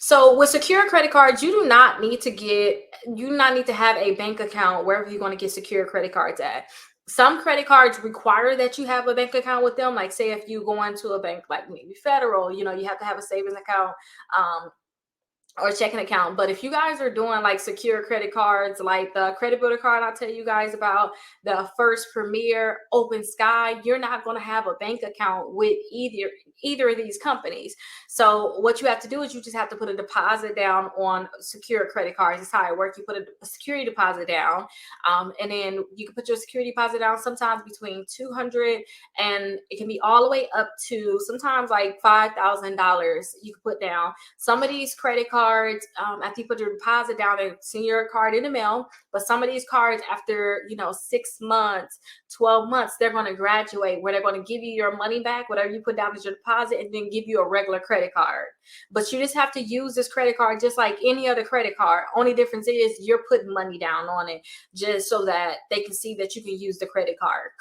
So with secure credit cards, you do not need to have a bank account wherever you're going to get secure credit cards at. Some credit cards require that you have a bank account with them. Like say if you go into a bank like maybe Federal, you have to have a savings account. Um, or checking account. But if you guys are doing like secure credit cards, like the credit builder card I'll tell you guys about, the First Premier, Open Sky, you're not going to have a bank account with either of these companies. So what you have to do is you just have to put a deposit down on secure credit cards. That's how it works. You put a security deposit down, and then you can put your security deposit down sometimes between 200 and it can be all the way up to sometimes like $5,000 you can put down. Some of these credit cards, after you put your deposit down, they send your card in the mail. But some of these cards, after 6 months, 12 months, they're going to graduate where they're going to give you your money back, whatever you put down as your deposit, and then give you a regular credit card. But you just have to use this credit card just like any other credit card. Only difference is you're putting money down on it just so that they can see that you can use the credit card.